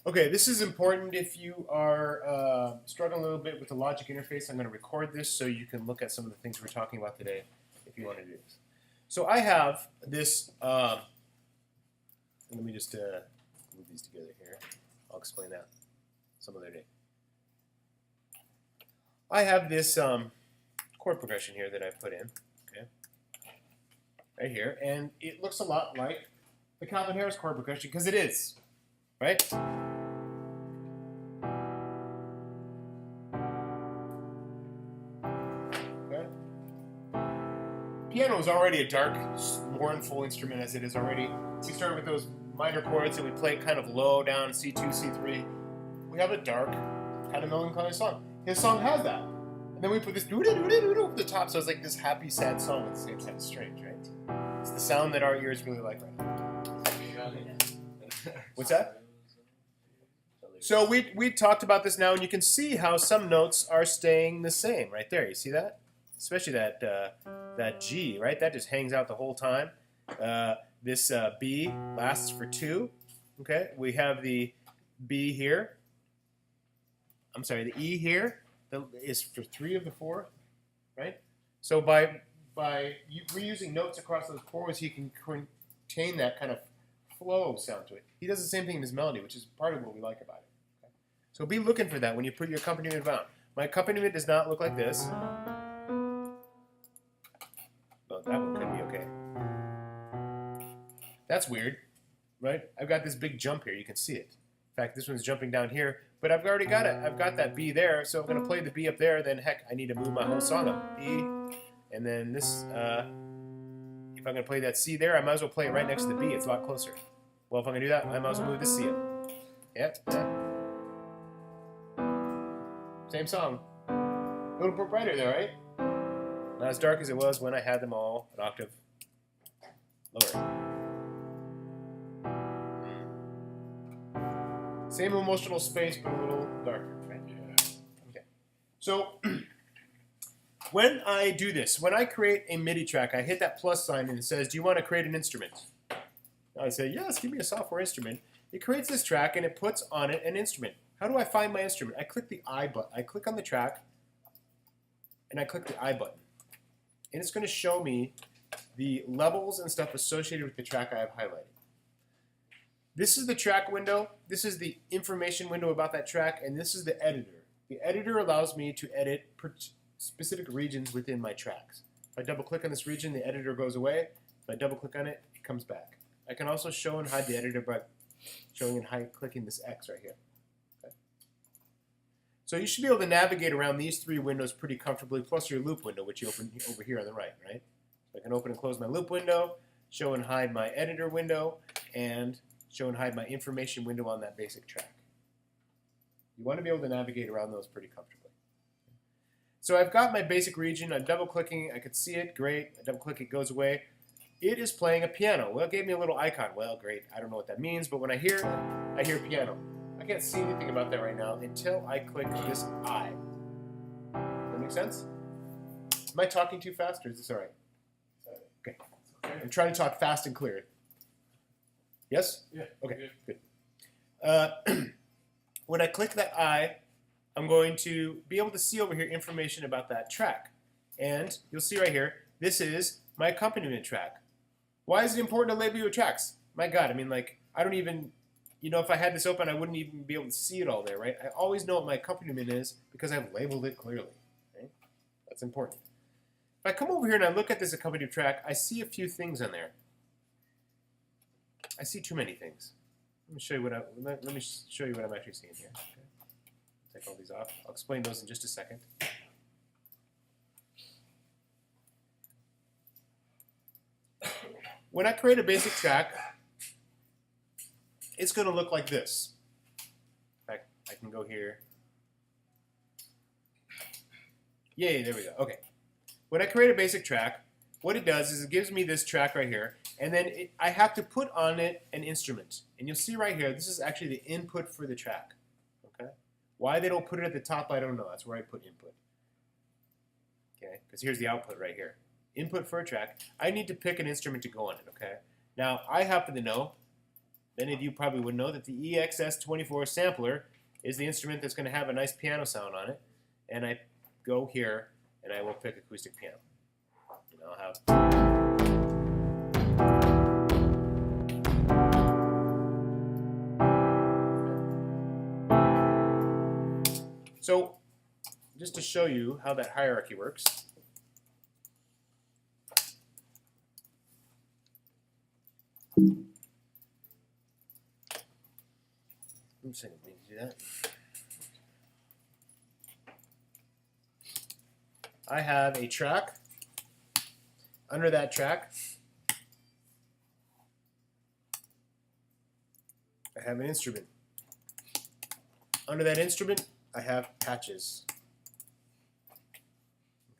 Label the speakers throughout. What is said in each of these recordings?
Speaker 1: Okay, this is important if you are struggling a little bit with the logic interface. I'm going to record this so you can look at some of the things we're talking about today if you want to do this. So I have this, let me just move these together here. I'll explain that some other day. I have this chord progression here that I put in, okay, right here, and it looks a lot like the Calvin Harris chord progression because it is, right? Piano is already a dark, mournful instrument as it is already. We start with those minor chords and we play it kind of low down, C2, C3. We have a dark, kind of melancholy song. His song has that. And then we put this doo-doo-doo-doo-doo over the top, so it's like this happy, sad song at the same time. It's strange, right? It's the sound that our ears really like right now. What's that? So we talked about this now, and you can see how some notes are staying the same right there. You see that? Especially that G, right? That just hangs out the whole time. This B lasts for 2. Okay, we have the B here. I'm sorry, the E here is for 3 of the 4, right? So by reusing notes across those chords, he can contain that kind of flow sound to it. He does the same thing in his melody, which is part of what we like about it. Okay? So be looking for that when you put your accompaniment down. My accompaniment does not look like this. Well, that one could be okay. That's weird, right? I've got this big jump here. You can see it. In fact, this one's jumping down here, but I've already got it. I've got that B there, so I'm going to play the B up there. Then, heck, I need to move my whole song up. B, and then this, if I'm going to play that C there, I might as well play it right next to the B. It's a lot closer. Well, if I'm going to do that, I might as well move this C up. Yeah. Same song. A little bit brighter there, right? Not as dark as it was when I had them all an octave lower. Same emotional space, but a little darker, right? Yeah. Okay. So when I do this, when I create a MIDI track, I hit that plus sign and it says, do you want to create an instrument? I say, yes, give me a software instrument. It creates this track and it puts on it an instrument. How do I find my instrument? I click the I button. I click on the track and I click the I button. And it's going to show me the levels and stuff associated with the track I have highlighted. This is the track window, this is the information window about that track, and this is the editor. The editor allows me to edit specific regions within my tracks. If I double click on this region, the editor goes away. If I double click on it, it comes back. I can also show and hide the editor by showing and clicking this X right here. Okay. So you should be able to navigate around these 3 windows pretty comfortably, plus your loop window, which you open over here on the right, right? So I can open and close my loop window, show and hide my editor window, and show and hide my information window on that basic track. You want to be able to navigate around those pretty comfortably. So I've got my basic region. I'm double-clicking. I could see it. Great. I double-click. It goes away. It is playing a piano. Well, it gave me a little icon. Well, great. I don't know what that means, but when I hear piano. I can't see anything about that right now until I click this I. Does that make sense? Am I talking too fast, or is this all right? Okay. I'm trying to talk fast and clear. Yes?
Speaker 2: Yeah.
Speaker 1: Okay, good. When I click that I, I'm going to be able to see over here information about that track. And you'll see right here, this is my accompaniment track. Why is it important to label your tracks? My God, I mean, like, I don't even, if I had this open, I wouldn't even be able to see it all there, right? I always know what my accompaniment is because I've labeled it clearly, right? That's important. If I come over here and I look at this accompaniment track, I see a few things on there. I see too many things. Let me show you what I'm actually seeing here. Okay. Take all these off. I'll explain those in just a second. When I create a basic track, it's going to look like this. In fact, I can go here. Yay, there we go. Okay. When I create a basic track, what it does is it gives me this track right here, and then I have to put on it an instrument. And you'll see right here, this is actually the input for the track. Okay? Why they don't put it at the top, I don't know. That's where I put input. Okay? Because here's the output right here. Input for a track. I need to pick an instrument to go on it. Okay? Now, I happen to know many of you probably would know that the EXS24 sampler is the instrument that's going to have a nice piano sound on it. And I go here and I will pick acoustic piano. And I'll have. So, just to show you how that hierarchy works. Oops, I didn't mean to do that. I have a track. Under that track, I have an instrument. Under that instrument, I have patches.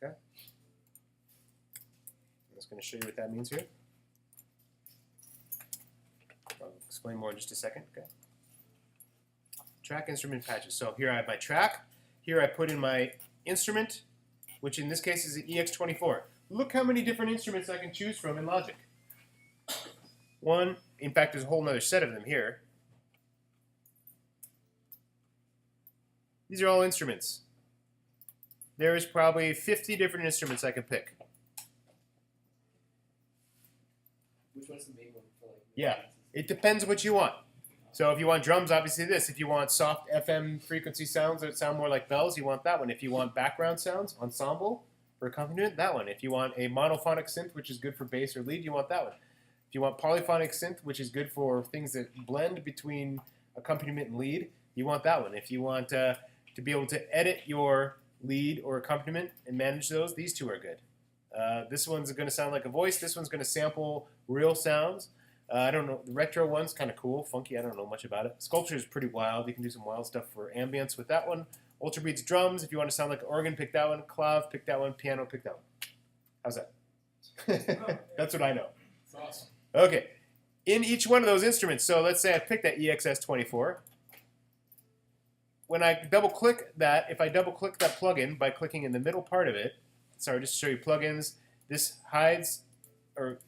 Speaker 1: Okay? I'm just going to show you what that means here. I'll explain more in just a second. Okay? Track, instrument, patches. So here I have my track. Here I put in my instrument, which in this case is an EX24. Look how many different instruments I can choose from in Logic. One, in fact, there's a whole other set of them here. These are all instruments. There is probably 50 different instruments I can pick.
Speaker 2: Which one's the main one for like?
Speaker 1: Yeah, it depends what you want. So if you want drums, obviously this. If you want soft FM frequency sounds that sound more like bells, you want that one. If you want background sounds, ensemble, for accompaniment, that one. If you want a monophonic synth, which is good for bass or lead, you want that one. If you want polyphonic synth, which is good for things that blend between accompaniment and lead, you want that one. If you want to be able to edit your lead or accompaniment and manage those, these two are good. This one's going to sound like a voice. This one's going to sample real sounds. I don't know. The retro one's kind of cool, funky. I don't know much about it. Sculpture is pretty wild. You can do some wild stuff for ambience with that one. Ultra Beats drums. If you want to sound like an organ, pick that one. Clav, pick that one. Piano, pick that one. How's that? That's what I know.
Speaker 2: It's awesome.
Speaker 1: Okay. In each one of those instruments, so let's say I picked that EXS24. When I double-click that, if I double-click that plugin by clicking in the middle part of it, sorry, just to show you plugins, this hides or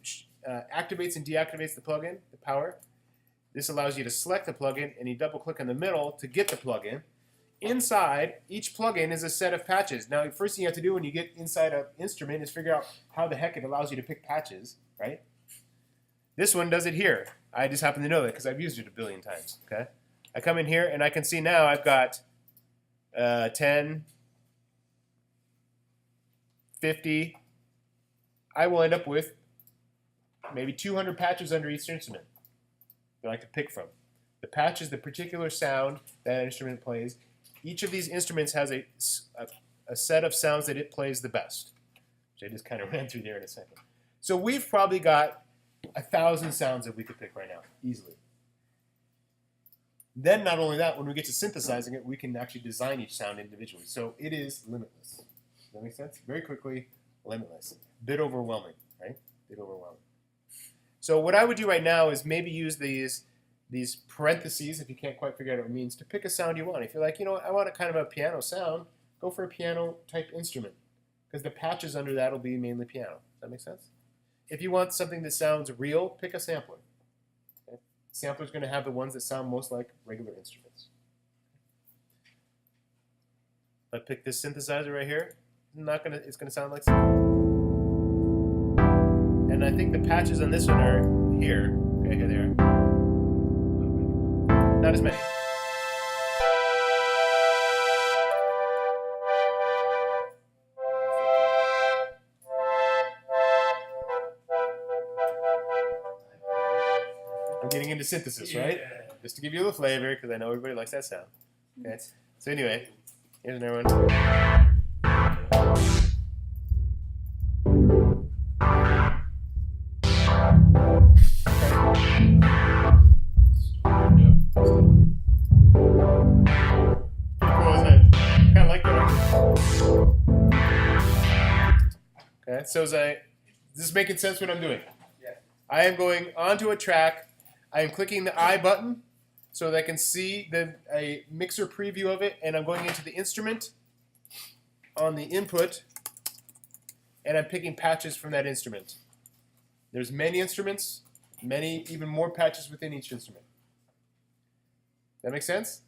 Speaker 1: activates and deactivates the plugin, the power. This allows you to select the plugin, and you double-click in the middle to get the plugin. Inside, each plugin is a set of patches. Now, the first thing you have to do when you get inside an instrument is figure out how the heck it allows you to pick patches, right? This one does it here. I just happen to know that because I've used it a billion times, okay? I come in here, and I can see now I've got 10, 50. I will end up with maybe 200 patches under each instrument that I could pick from. The patch is the particular sound that instrument plays. Each of these instruments has a set of sounds that it plays the best, which I just kind of ran through there in a second. So we've probably got 1,000 sounds that we could pick right now, easily. Then not only that, when we get to synthesizing it, we can actually design each sound individually. So it is limitless. Does that make sense? Very quickly, limitless. Bit overwhelming, right? Bit overwhelming. So what I would do right now is maybe use these parentheses, if you can't quite figure out what it means, to pick a sound you want. If you're like, you know, I want a kind of a piano sound, go for a piano type instrument, because the patches under that will be mainly piano. Does that make sense? If you want something that sounds real, pick a sampler. Okay? Sampler's going to have the ones that sound most like regular instruments. If I pick this synthesizer right here, it's going to sound like something. And I think the patches on this one are here. Okay, here they are. Not as many. I'm getting into synthesis, right? Just to give you a little flavor, because I know everybody likes that sound. Okay. So anyway, here's another one. Okay, so is this making sense what I'm doing?
Speaker 2: Yeah.
Speaker 1: I am going onto a track. I am clicking the I button so that I can see a mixer preview of it, and I'm going into the instrument on the input, and I'm picking patches from that instrument. There's many instruments, many even more patches within each instrument. That makes sense?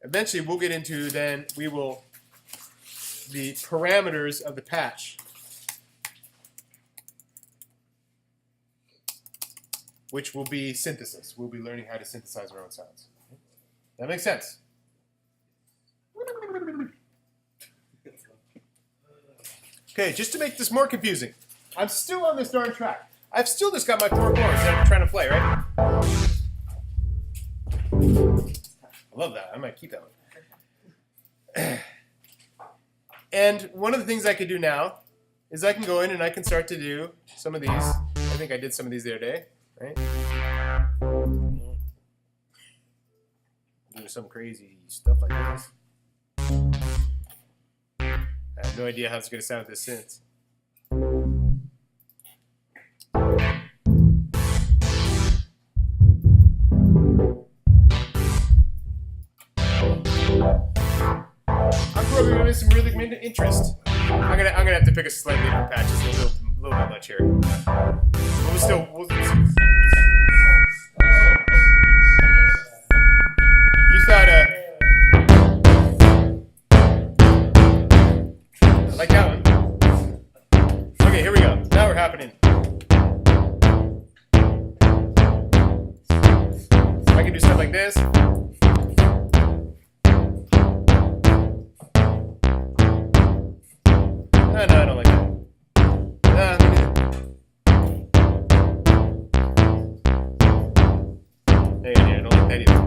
Speaker 1: Eventually, we'll get into the parameters of the patch, which will be synthesis. We'll be learning how to synthesize our own sounds. That makes sense? Okay, just to make this more confusing, I'm still on this darn track. I've still just got my 4 chords that I'm trying to play, right? I love that. I might keep that one. And one of the things I could do now is I can go in and I can start to do some of these. I think I did some of these the other day, right? Do some crazy stuff like this. I have no idea how it's going to sound with this synth. I'm programming with some really good interest. I'm gonna have to pick a slightly different patch. It's a little bit much here. We'll still. You thought I like that one. Okay, here we go. Now we're happening. I can do stuff like this. No, I don't like that. Hey, I don't like that either.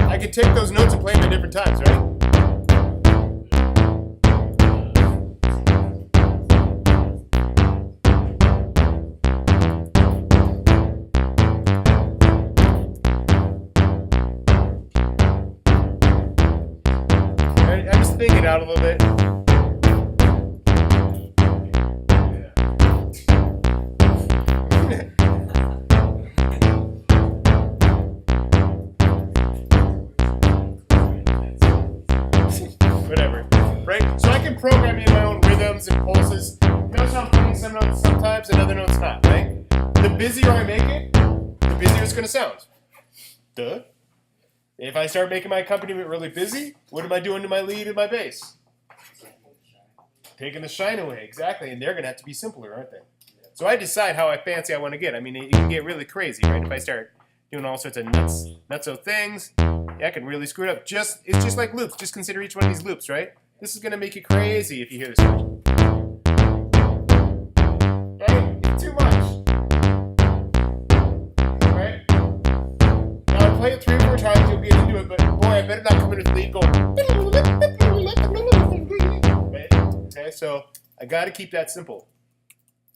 Speaker 1: I can take those notes and play them at different times, right? I'm just thinking out a little bit. Whatever, right? So I can program in my own rhythms and pulses. Notice how I'm playing some notes sometimes and other notes not, right? The busier I make it, the busier it's going to sound. Duh. If I start making my accompaniment really busy, what am I doing to my lead and my bass? Taking the shine away, exactly. And they're going to have to be simpler, aren't they? So I decide how fancy I want to get. I mean, it can get really crazy, right? If I start doing all sorts of nutso things, yeah, I can really screw it up. It's just like loops. Just consider each one of these loops, right? This is going to make you crazy if you hear this much. Right? It's too much. Right? Now I play it 3 or 4 times, you'll be able to do it, but boy, I better not come in with lead going. Right? Okay, so I got to keep that simple.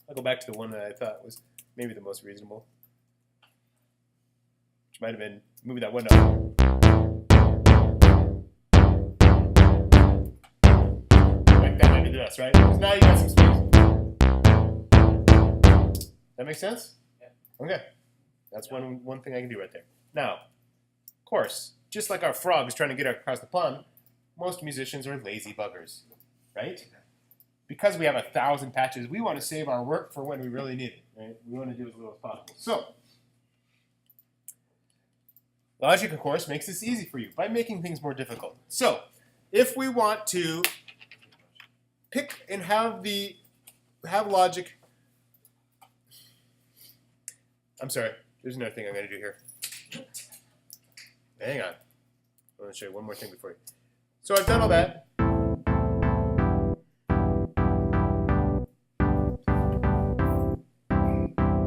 Speaker 1: I'll go back to the one that I thought was maybe the most reasonable, which might have been moving that one note. Like that, I did this, right? Because now you got some space. That make sense? Yeah. Okay. That's one thing I can do right there. Now, of course, just like our frogs trying to get across the pond, most musicians are lazy buggers, right? Because we have 1,000 patches, we want to save our work for when we really need it, right? We want to do as little as possible. So, Logic, of course, makes this easy for you by making things more difficult. So, if we want to pick and have Logic, I'm sorry, there's another thing I'm going to do here. Hang on. I want to show you one more thing before you. So I've done all that.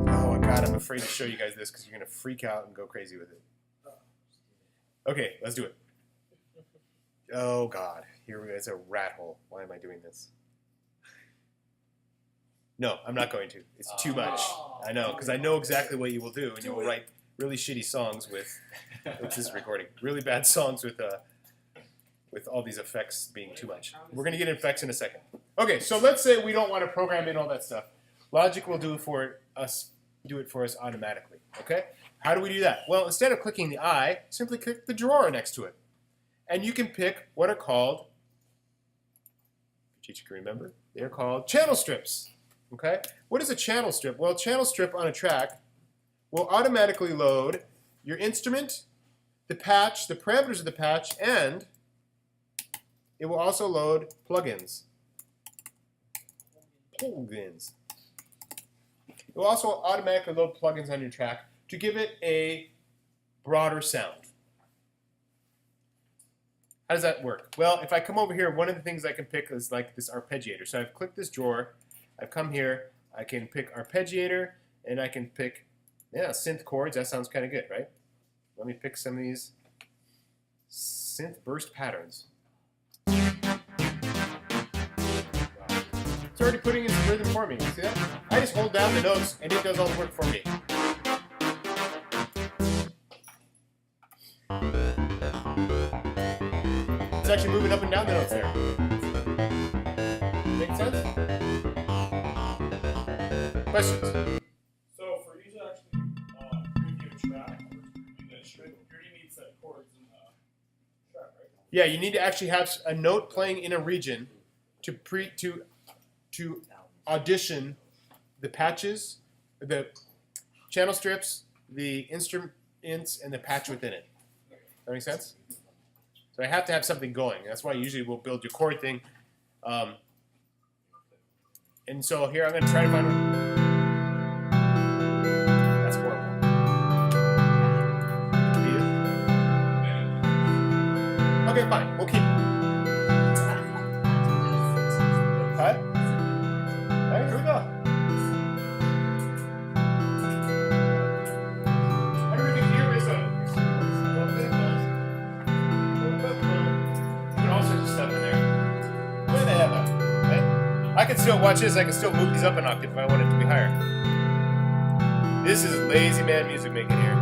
Speaker 1: Oh God, I'm afraid to show you guys this because you're going to freak out and go crazy with it. Okay, let's do it. Oh God, here we go. It's a rat hole. Why am I doing this? No, I'm not going to. It's too much. I know, because I know exactly what you will do, and you will write really shitty songs with. This is recording. Really bad songs with all these effects being too much. We're going to get effects in a second. Okay, so let's say we don't want to program in all that stuff. Logic will do it for us automatically. Okay? How do we do that? Well, instead of clicking the I, simply click the drawer next to it. And you can pick what are called, if you can remember, they're called channel strips. Okay? What is a channel strip? Well, a channel strip on a track will automatically load your instrument, the patch, the parameters of the patch, and it will also load plugins. Plugins. It will also automatically load plugins on your track to give it a broader sound. How does that work? Well, if I come over here, one of the things I can pick is like this arpeggiator. So I've clicked this drawer, I've come here, I can pick arpeggiator, and I can pick, yeah, synth chords. That sounds kind of good, right? Let me pick some of these synth burst patterns. It's already putting in some rhythm for me. See that? I just hold down the notes and it does all the work for me. It's actually moving up and down the notes there. Make sense? Questions?
Speaker 3: So for you to actually preview a track, you already need set chords in the track, right?
Speaker 1: Yeah, you need to actually have a note playing in a region to audition the patches, the channel strips, the instruments, and the patch within it. That make sense? So I have to have something going. That's why usually we'll build your chord thing. And so here I'm going to try to find one. That's horrible. Okay, fine. We'll keep it. Alright? Alright, here we go. I don't even hear myself. Put all sorts of stuff in there. Where the hell? Right? I can still watch this. I can still move these up an octave if I want it to be higher. This is lazy man music making here.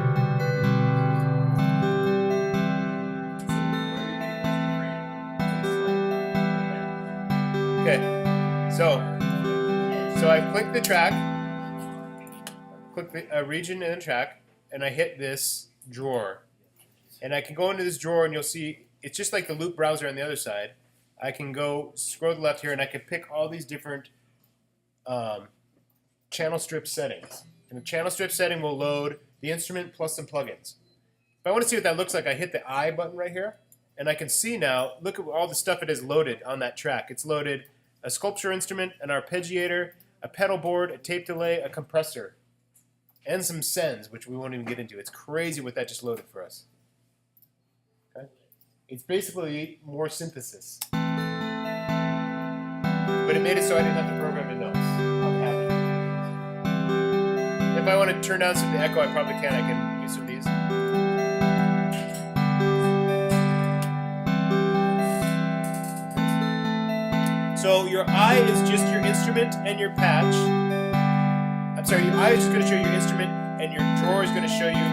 Speaker 1: Okay, so I click the track, click the region in the track, and I hit this drawer. And I can go into this drawer and you'll see it's just like the loop browser on the other side. I can go scroll to the left here and I can pick all these different channel strip settings. And the channel strip setting will load the instrument plus some plugins. If I want to see what that looks like, I hit the I button right here. And I can see now, look at all the stuff it has loaded on that track. It's loaded a sculpture instrument, an arpeggiator, a pedal board, a tape delay, a compressor, and some sends, which we won't even get into. It's crazy what that just loaded for us. Okay? It's basically more synthesis. But it made it so I didn't have to program in notes. I'm happy. If I want to turn down some of the echo, I probably can. I can use some of these. So your eye is just your instrument and your patch. I'm sorry, your eye is just going to show you your instrument, and your drawer is going to show you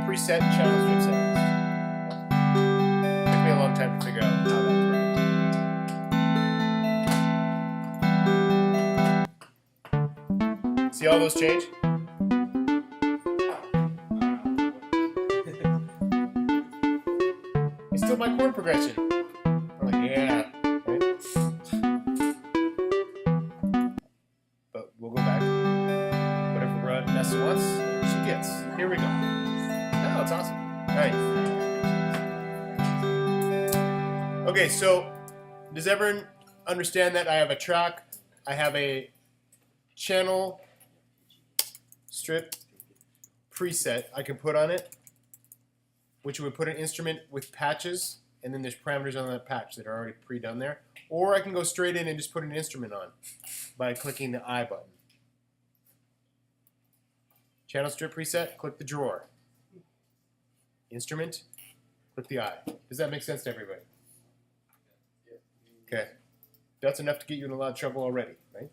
Speaker 1: preset channel strip settings. Took me a long time to figure out how that works. See all those change? It's still my chord progression. I'm like, yeah. Once she gets. Here we go. Oh, it's awesome. All right. Okay, so does everyone understand that I have a track, I have a channel strip preset I can put on it, which would put an instrument with patches, and then there's parameters on that patch that are already pre-done there. Or I can go straight in and just put an instrument on by clicking the I button. Channel strip preset, click the drawer. Instrument, click the I. Does that make sense to everybody? Okay. That's enough to get you in a lot of trouble already, right?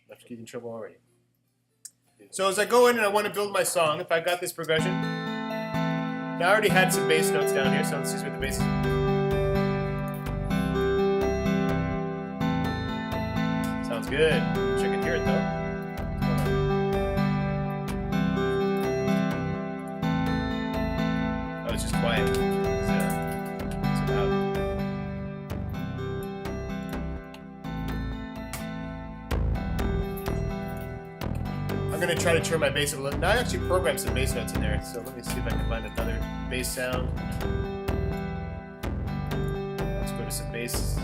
Speaker 1: Enough to get you in trouble already. So as I go in and I want to build my song, if I've got this progression, now I already had some bass notes down here, so let's see what the bass is. Sounds good. Wish I could hear it though. It's just quiet. It's about. gonna try to turn my bass up a little. Now I actually programmed some bass notes in there, so let me see if I can find another bass sound. Let's go to some bass.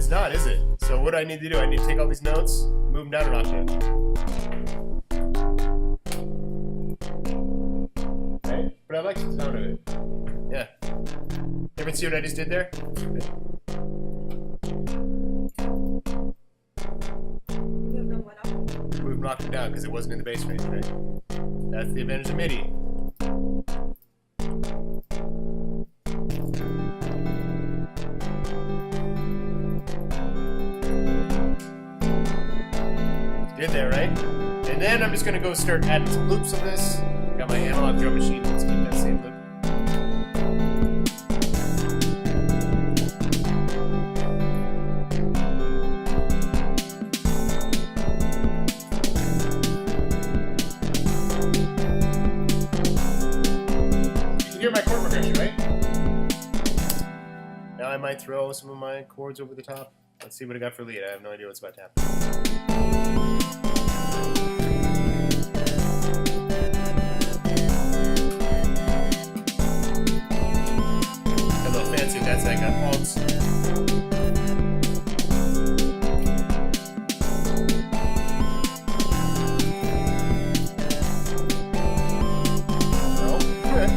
Speaker 1: Not, is it? So what do I need to do? I need to take all these notes, move them down an octave. Okay, but I like the sound of it. Yeah. Everyone see what I just did there? Okay. Move an octave down because it wasn't in the bass range, right? That's the advantage of MIDI. Good there, right? And then I'm just gonna go start adding some loops on this. Got my analog drum machine. Let's keep that same loop. You can hear my chord progression, right? Now I might throw some of my chords over the top. Let's see what I got for lead. I have no idea what's about to happen. A little fancy, that's like a pulse. No? Okay.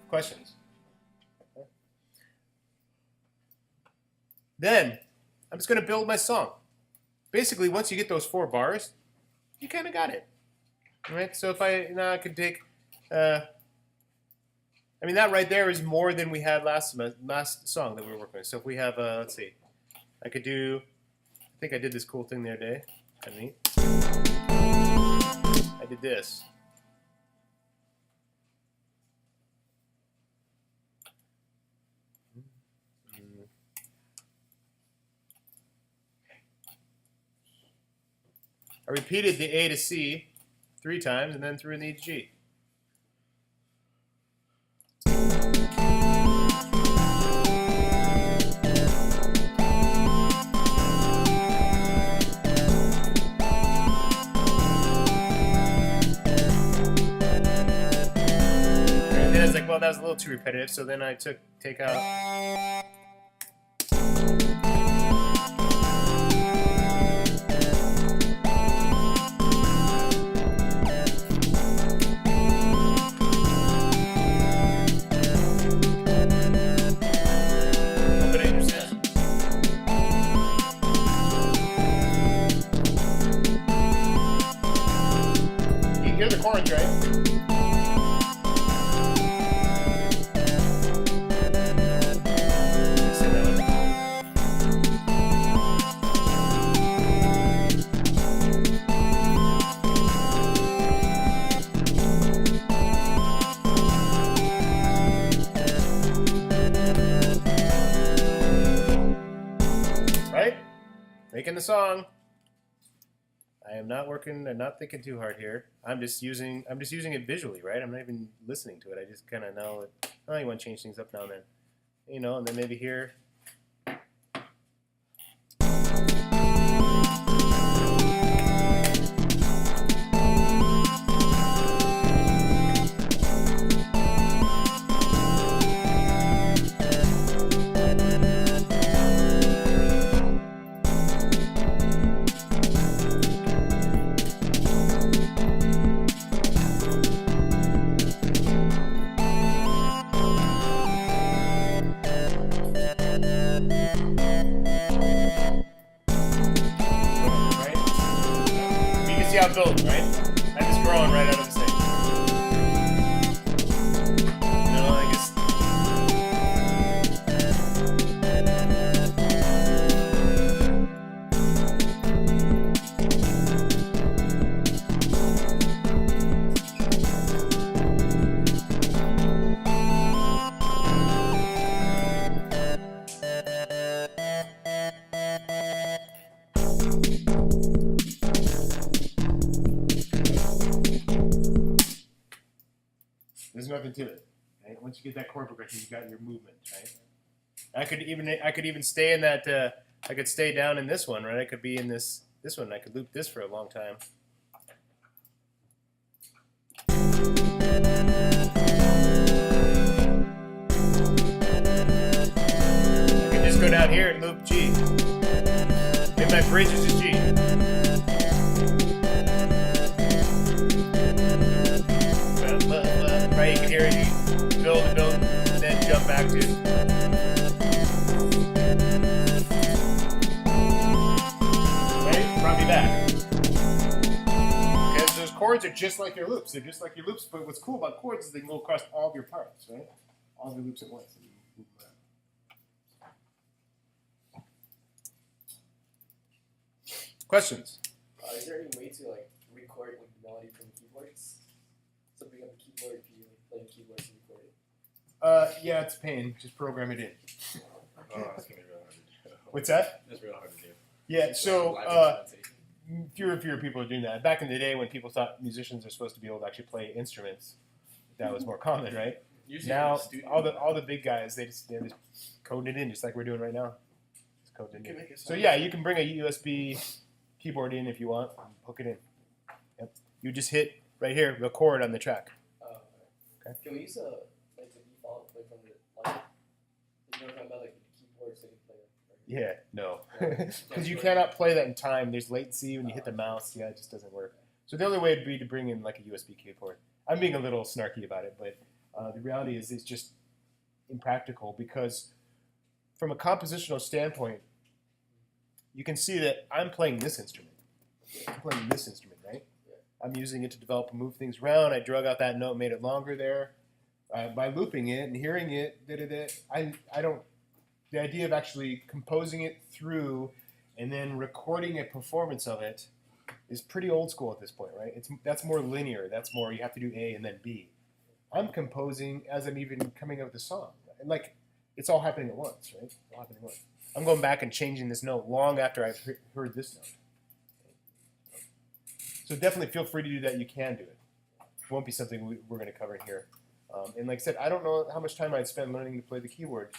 Speaker 1: Questions? Then, I'm just going to build my song. Basically, once you get those 4 bars, you kind of got it. All right? So if I could take, I mean, that right there is more than we had last song that we were working with. So if we have, let's see, I could do, I think I did this cool thing the other day. Kind of neat. I did this. I repeated the A to C 3 times and then threw in the E to G. And then I was like, well, that was a little too repetitive, so then I take out. Hear the chords, right? Right? Making the song. I am not working and not thinking too hard here. I'm just using it visually, right? I'm not even listening to it. I just kind of know it. Oh, you want to change things up now and then. You know, and then maybe here. see how it builds, right? I'm just growing right out of the thing. No, I guess. There's nothing to it. Right? Once you get that chord progression, you got your movement, right? I could even stay in that. I could stay down in this one, right? I could be in this one. I could loop this for a long time. I could just go down here and loop G. Maybe my bridge is just G. Right, you can hear it, you build and build, and then jump back to it. Right? Brought me back. Because those chords are just like your loops. They're just like your loops, but what's cool about chords is they can go across all of your parts, right? All of your loops at once. And you move around. Questions?
Speaker 2: Is there any way to like record like melody from the keyboards? So bring up a keyboard if you like playing keyboards and record it.
Speaker 1: Yeah, it's a pain. Just program it in.
Speaker 4: Oh, that's gonna be real hard to do.
Speaker 1: What's that?
Speaker 4: That's real hard to do.
Speaker 1: Yeah, so
Speaker 2: Live instrumentation.
Speaker 1: fewer and fewer people are doing that. Back in the day when people thought musicians are supposed to be able to actually play instruments, that was more common, right?
Speaker 4: Usually
Speaker 1: Now
Speaker 4: in the studio,
Speaker 1: all the big guys they're just coding it in just like we're doing right now. Just coding it in.
Speaker 4: can make it
Speaker 1: So
Speaker 4: sound
Speaker 1: yeah, you can bring a USB keyboard in if you want and hook it in. Yep. You just hit right here, record on the track. Okay.
Speaker 2: Can we use like the default like from the like you know talking about like the keyboard so you can play it?
Speaker 1: Yeah, no. Because you cannot play that in time. There's latency when you hit the mouse. Yeah, it just doesn't work. So the only way would be to bring in like a USB keyboard. I'm being a little snarky about it, but the reality is it's just impractical because from a compositional standpoint, you can see that I'm playing this instrument. I'm playing this instrument, right? I'm using it to develop and move things around. I drug out that note, made it longer there. By looping it and hearing it, I don't. The idea of actually composing it through and then recording a performance of it is pretty old school at this point, right? That's more linear. That's more you have to do A and then B. I'm composing as I'm even coming up with the song, and like it's all happening at once, right? It's all happening at once. I'm going back and changing this note long after I've heard this note. So definitely feel free to do that. You can do it. It won't be something we're going to cover here. And like I said, I don't know how much time I'd spend learning to play the keyboard.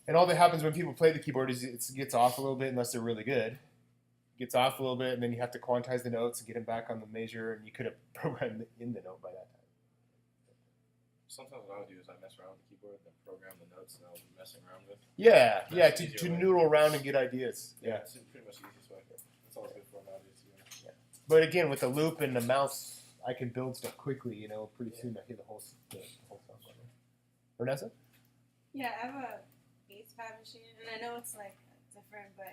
Speaker 1: And all that happens when people play the keyboard is it gets off a little bit unless they're really good. It gets off a little bit, and then you have to quantize the notes and get them back on the measure, and you could have programmed in the note by that time.
Speaker 4: Sometimes what I would do is I mess around with the keyboard and then program the notes that I was messing around with.
Speaker 1: Yeah,
Speaker 4: That's
Speaker 1: yeah,
Speaker 4: the
Speaker 1: to
Speaker 4: easier way.
Speaker 1: noodle around and get ideas. Yeah.
Speaker 4: It's pretty much the easiest way. That's always good for nowadays. Yeah.
Speaker 1: But again, with the loop and the mouse, I can build stuff quickly. You know, pretty soon I hear the whole song. Vanessa?
Speaker 5: Yeah, I have a bass pad machine, and I know it's like different, but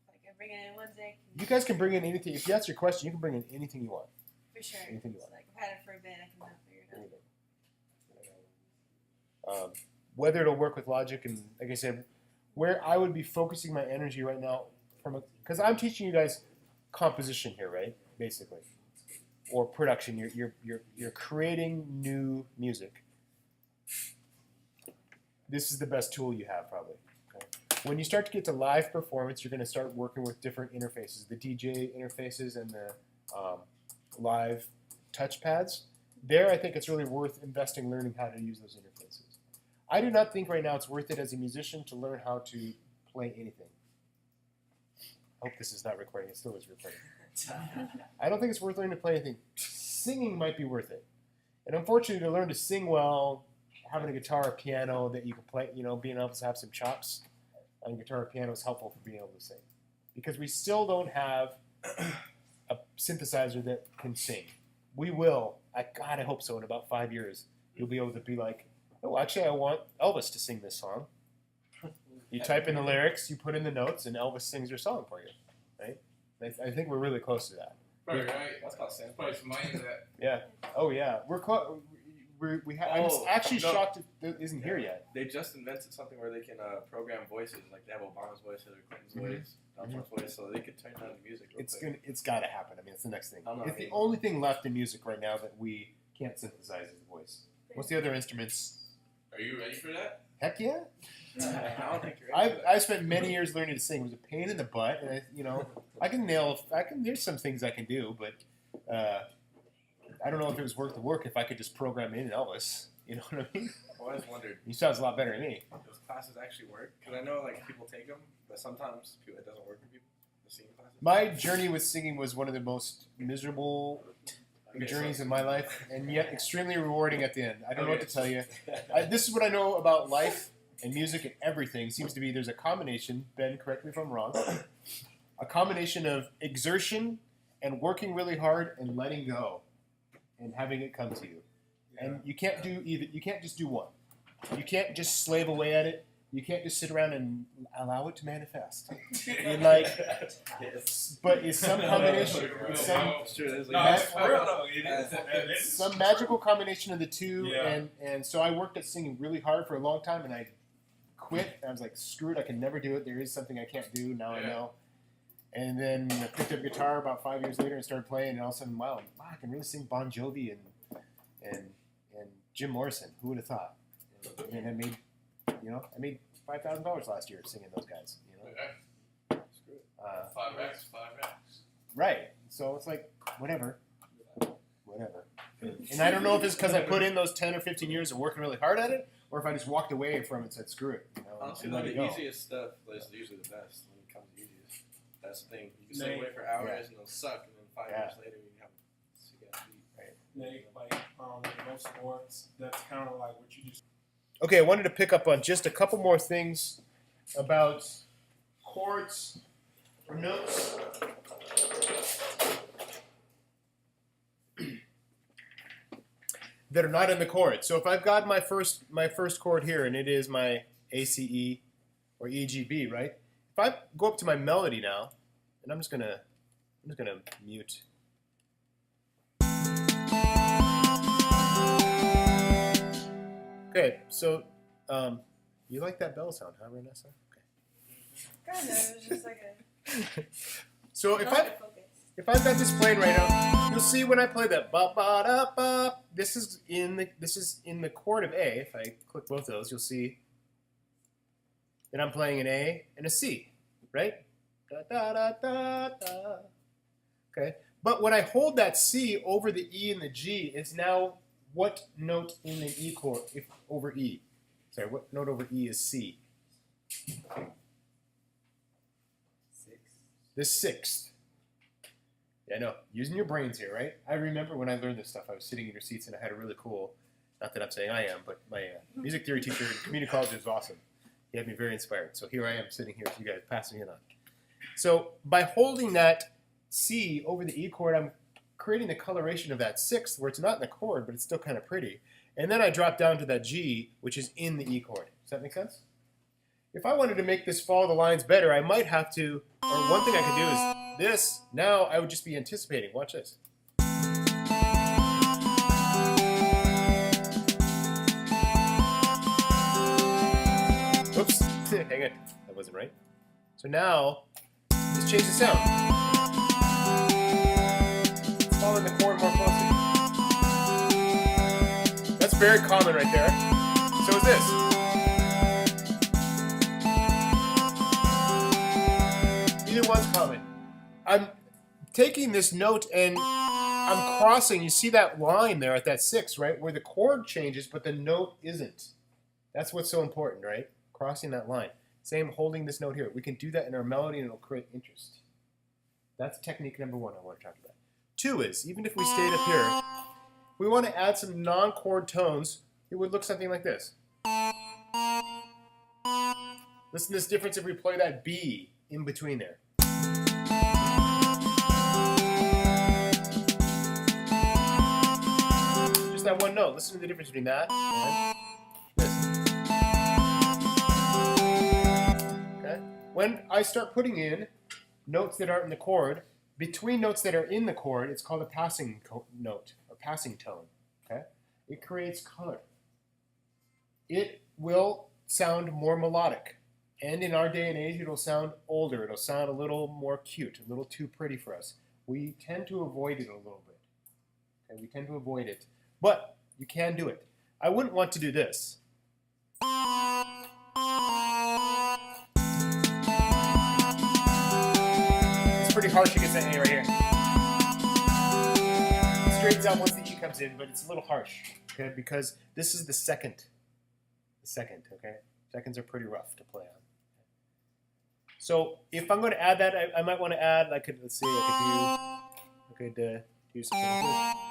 Speaker 5: like I bring it in one day.
Speaker 1: You guys can bring in anything. If that's your question, you can bring in anything you want.
Speaker 5: For sure.
Speaker 1: Anything you want.
Speaker 5: Like I've had it for a bit, I can figure it out.
Speaker 1: Whether it'll work with Logic, and like I said, where I would be focusing my energy right now, because I'm teaching you guys composition here, right? Basically, or production. You're creating new music. This is the best tool you have, probably. Okay? When you start to get to live performance, you're going to start working with different interfaces, the DJ interfaces and the live touchpads. There, I think it's really worth investing learning how to use those interfaces. I do not think right now it's worth it as a musician to learn how to play anything. I hope this is not recording. It still is recording. I don't think it's worth learning to play anything. Singing might be worth it. And unfortunately, to learn to sing well, having a guitar or piano that you can play, you know, being able to have some chops on guitar or piano is helpful for being able to sing. Because we still don't have a synthesizer that can sing. We will. God, I hope so. In about 5 years, you'll be able to be like, oh, actually, I want Elvis to sing this song. You type in the lyrics, you put in the notes, and Elvis sings your song for you, right? I think we're really close to that.
Speaker 4: Probably right. That's called
Speaker 6: That's probably
Speaker 4: sampling.
Speaker 6: some money in that.
Speaker 1: Yeah. Oh yeah. I'm
Speaker 4: Oh,
Speaker 1: actually
Speaker 4: no.
Speaker 1: shocked it isn't here yet.
Speaker 4: They just invented something where they can program voices. Like they have Obama's voice, Hillary Clinton's voice, Donald Trump's voice, so they could turn down the music. Real quick.
Speaker 1: It's got to happen. I mean, it's the next thing.
Speaker 4: I don't know,
Speaker 1: It's the
Speaker 4: maybe.
Speaker 1: only thing left in music right now that we can't synthesize is the voice. What's the other instruments?
Speaker 6: Are you ready for that?
Speaker 1: Heck yeah.
Speaker 4: I don't think you're ready for that.
Speaker 1: I spent many years learning to sing. It was a pain in the butt, and there's some things I can do, but I don't know if it was worth the work if I could just program in Elvis. You know what I mean?
Speaker 4: I always wondered,
Speaker 1: He sounds a lot better than me.
Speaker 4: those classes actually work? Because I know like people take them, but sometimes it doesn't work for people. The singing classes.
Speaker 1: My journey with singing was one of the most miserable
Speaker 4: Okay,
Speaker 1: journeys
Speaker 4: so-
Speaker 1: in my life, and yet extremely rewarding at the end. I don't know what
Speaker 4: Okay,
Speaker 1: to tell you.
Speaker 4: so-
Speaker 1: This is what I know about life and music and everything. Seems to be there's a combination, Ben, correct me if I'm wrong, a combination of exertion and working really hard and letting go and having it come to you. And you can't do either. You can't just do one. You can't just slave away at it. You can't just sit around and allow it to manifest. And like, but it's some combination. It's some,
Speaker 4: It's true, there's
Speaker 3: No,
Speaker 4: like
Speaker 3: it's for real though. It is. It is.
Speaker 1: some magical combination of the two.
Speaker 3: Yeah.
Speaker 1: And so I worked at singing really hard for a long time, and I quit. I was like, screw it. I can never do it. There is something I can't do. Now I
Speaker 6: Yeah.
Speaker 1: know. And then I picked up guitar about 5 years later and started playing. And all of a sudden, wow, I can really sing Bon Jovi and Jim Morrison. Who would have thought? And I made $5,000 last year singing those guys. You know,
Speaker 6: Okay.
Speaker 4: Screw it.
Speaker 6: 5x, 5x.
Speaker 1: right? So it's like whatever. And I don't know if it's because I put in those 10 or 15 years of working really hard at it, or if I just walked away from it and said screw it. You know,
Speaker 4: Honestly,
Speaker 1: and
Speaker 4: though,
Speaker 1: let it
Speaker 4: the
Speaker 1: go.
Speaker 4: easiest stuff is usually the best when it comes to easiest. That's the thing. You can sit
Speaker 3: Nate.
Speaker 4: away for hours
Speaker 1: Yeah.
Speaker 4: and it'll suck, and then 5
Speaker 1: Yeah.
Speaker 4: years later you have a sick ass beat.
Speaker 3: Nate, like most sports, that's kind of like what you just.
Speaker 1: Okay, I wanted to pick up on just a couple more things about chords or notes. That are not in the chord. So if I've got my first chord here, and it is my ACE or EGB, right? If I go up to my melody now, and I'm just gonna mute. Okay, so you like that bell sound, huh, Vanessa? Okay.
Speaker 5: Kind of. It was just like a.
Speaker 1: So if
Speaker 5: focus.
Speaker 1: I've got this playing right now, you'll see when I play that ba ba da ba. This is in the chord of A. If I click both those, you'll see that I'm playing an A and a C, right? Da da da da da. Okay, but when I hold that C over the E and the G, it's now what note in the E chord over E? Sorry, what note over E is C? The sixth. Yeah, I know. Using your brains here, right? I remember when I learned this stuff, I was sitting in your seats and I had a really cool, not that I'm saying I am, but my music theory teacher in community college was awesome. He had me very inspired. So here I am sitting here with you guys, passing it on. So by holding that C over the E chord, I'm creating the coloration of that sixth where it's not in the chord, but it's still kind of pretty. And then I drop down to that G, which is in the E chord. Does that make sense? If I wanted to make this follow the lines better, I might have to, or one thing I could do is this. Now I would just be anticipating. Watch this. Oops, hang on, that wasn't right. So now, let's change the sound. It's following the chord more closely. That's very common right there. So is this. Either one's common. I'm taking this note and I'm crossing. You see that line there at that 6, right? Where the chord changes, but the note isn't. That's what's so important, right? Crossing that line. Same holding this note here. We can do that in our melody and it'll create interest. That's technique number 1 I want to talk about. 2 is, even if we stayed up here, we want to add some non-chord tones. It would look something like this. Listen to this difference if we play that B in between there. Just that one note. Listen to the difference between that and this. Okay? When I start putting in notes that aren't in the chord, between notes that are in the chord, it's called a passing note or passing tone. Okay? It creates color. It will sound more melodic. And in our day and age, it'll sound older. It'll sound a little more cute, a little too pretty for us. We tend to avoid it a little bit. Okay? We tend to avoid it. But you can do it. I wouldn't want to do this. It's pretty harsh against that A right here. It straightens out once the E comes in, but it's a little harsh, okay? Because this is the second. The second, okay? Seconds are pretty rough to play on. So if I'm going to add that, I might want to add. Let's see. I could do something like this.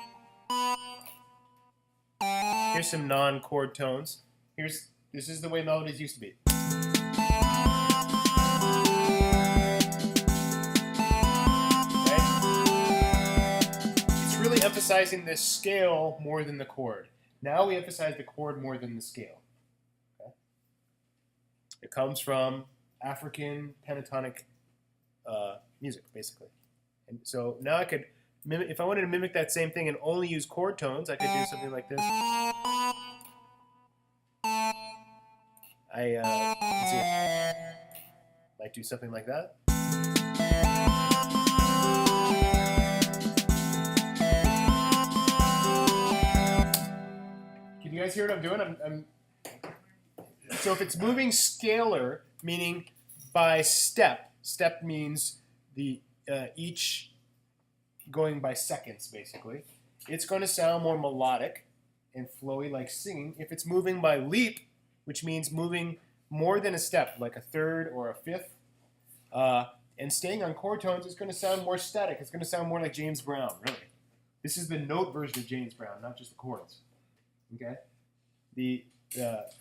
Speaker 1: Here's some non-chord tones. This is the way melodies used to be. Okay? It's really emphasizing the scale more than the chord. Now we emphasize the chord more than the scale. Okay? It comes from African pentatonic music, basically. And so now I could mimic, if I wanted to mimic that same thing and only use chord tones, I could do something like this. Let's see. Might do something like that. Can you guys hear what I'm doing? So if it's moving scalar, meaning by step, step means the each going by seconds, basically. It's going to sound more melodic and flowy like singing. If it's moving by leap, which means moving more than a step, like a third or a fifth, and staying on chord tones, it's going to sound more static. It's going to sound more like James Brown, really. This is the note version of James Brown, not just the chords. Okay?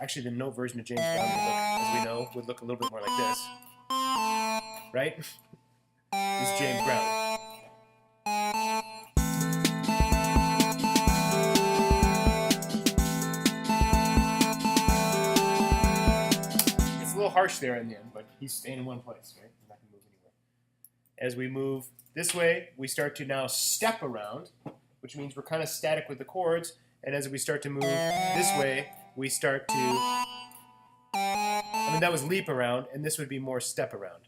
Speaker 1: Actually, the note version of James Brown, as we know, would look a little bit more like this. Right? This is James Brown. It's a little harsh there in the end, but he's staying in one place, right? He's not going to move anywhere. As we move this way, we start to now step around, which means we're kind of static with the chords. And as we start to move this way, we start to, that was leap around, and this would be more step around.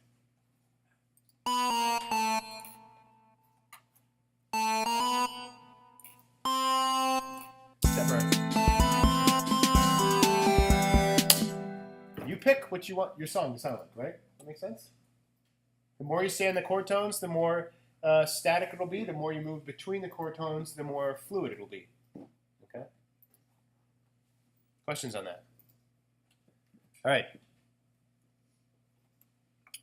Speaker 1: Step around. You pick what you want your song to sound like, right? That makes sense? The more you stay on the chord tones, the more static it'll be. The more you move between the chord tones, the more fluid it'll be. Okay? Questions on that? All right.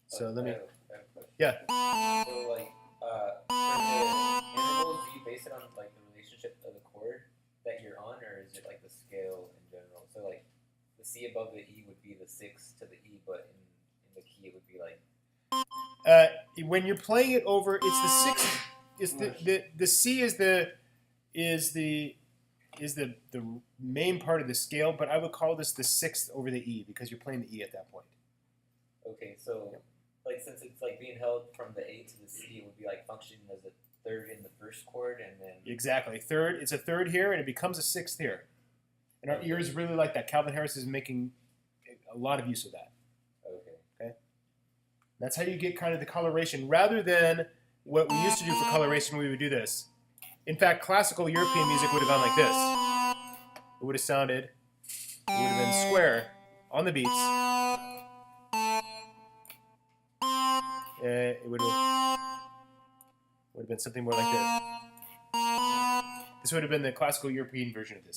Speaker 1: So let me.
Speaker 2: I have a question.
Speaker 1: Yeah.
Speaker 2: So like, for the intervals, do you base it on like the relationship of the chord that you're on, or is it like the scale in general? So like, the C above the E would be the sixth to the E, but in the key it would be like.
Speaker 1: When you're playing it over, it's the sixth. Is the C is the main part of the scale, but I would call this the sixth over the E because you're playing the E at that point.
Speaker 2: Okay, so like since it's like being held from the A to the C, it would be like functioning as a third in the first chord, and then
Speaker 1: Exactly. Third. It's a third here, and it becomes a sixth here. And our ears really like that. Calvin Harris is making a lot of use of that.
Speaker 2: okay.
Speaker 1: That's how you get kind of the coloration, rather than what we used to do for coloration. We would do this. In fact, classical European music would have gone like this. It would have sounded. It would have been square on the beats. It would have been something more like this. This would have been the classical European version of this.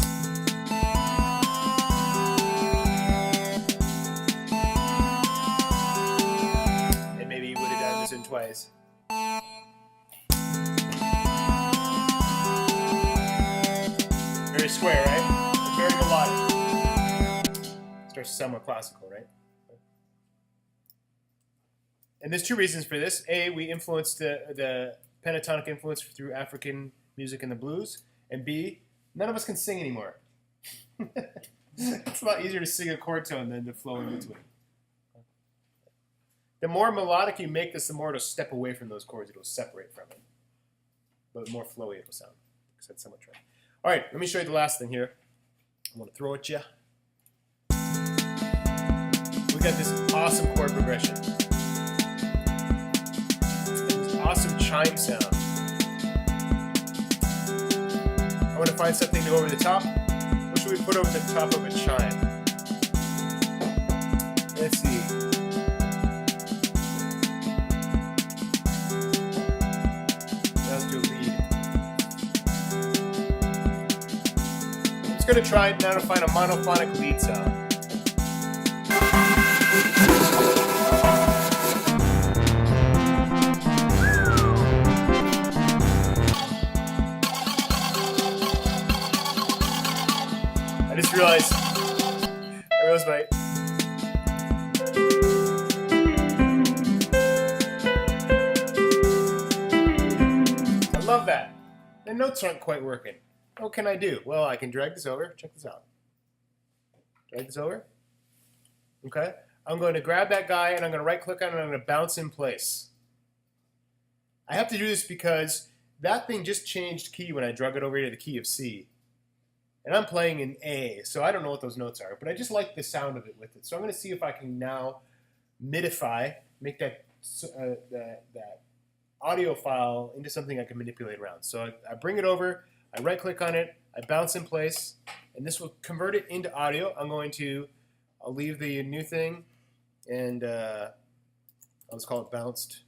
Speaker 1: And maybe you would have done this in twice. Very square, right? And very melodic. Starts to sound more classical, right? And there's two reasons for this. A, we influenced the pentatonic influence through African music and the blues. And B, none of us can sing anymore. It's a lot easier to sing a chord tone than to flow in between. The more melodic you make this, the more it'll step away from those chords. It'll separate from it. But the more flowy it'll sound. Because that's somewhat right. All right, let me show you the last thing here. I'm going to throw it at you. We got this awesome chord progression. This awesome chime sound. I want to find something to go over the top. What should we put over the top of a chime? Let's see. Let's do a lead. I'm just going to try now to find a monophonic lead sound. I just realized my I love that. The notes aren't quite working. What can I do? Well, I can drag this over. Check this out. Drag this over. Okay. I'm going to grab that guy and I'm going to right click on it and I'm going to bounce in place. I have to do this because that thing just changed key when I drug it over to the key of C. And I'm playing in A, so I don't know what those notes are, but I just like the sound of it with it. So I'm going to see if I can now midify, make that that audio file into something I can manipulate around. So I bring it over, I right click on it, I bounce in place, and this will convert it into audio. I'll leave the new thing, and I'll just call it bounced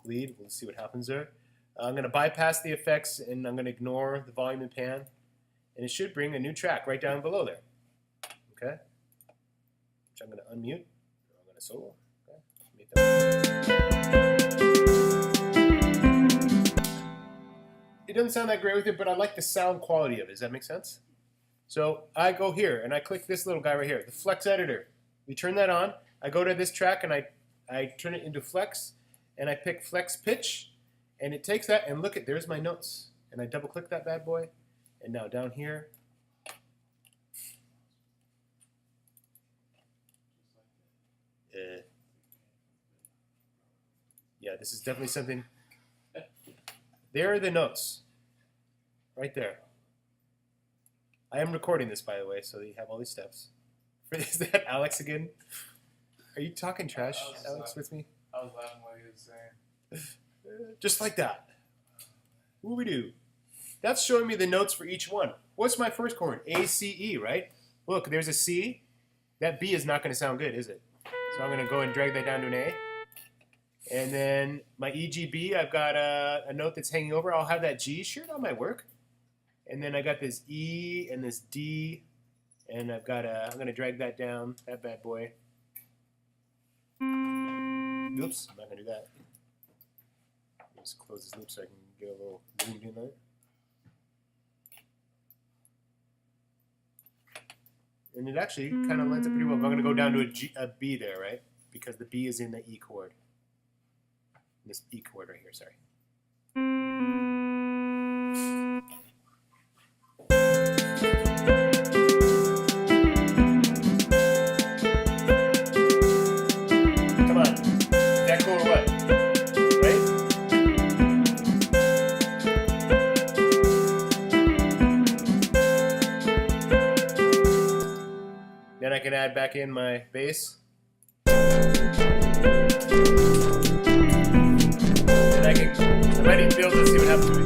Speaker 1: lead. We'll see what happens there. I'm going to bypass the effects, and I'm going to ignore the volume and pan. And it should bring a new track right down below there. Okay? Which I'm going to unmute. I'm going to solo. Okay? Make that. It doesn't sound that great with it, but I like the sound quality of it. Does that make sense? So I go here, and I click this little guy right here, the Flex Editor. We turn that on. I go to this track, and I turn it into Flex, and I pick Flex Pitch, and it takes that, and look at, there's my notes. And I double click that bad boy. And now down here, yeah, this is definitely something. There are the notes, right there. I am recording this, by the way, so you have all these steps. Is that Alex again? Are you talking trash, Alex, with me?
Speaker 6: I was laughing while you were saying.
Speaker 1: Just like that. Woo-we-doo. That's showing me the notes for each one. What's my first chord? A, C, E, right? Look, there's a C. That B is not going to sound good, is it? So I'm going to go and drag that down to an A. And then my E, G, B, I've got a note that's hanging over. I'll have that G. Sure, that might work. And then I got this E and this D. And I've got I'm going to drag that down, that bad boy. Oops, I'm not going to do that. Just close this loop so I can get a little zoomed in there. And it actually kind of lines up pretty well. I'm going to go down to a B there, right? Because the B is in the E chord. This E chord right here, sorry. Come on. Is that cool or what? Right? Then I can add back in my bass. And I might even be able to see what happens to it.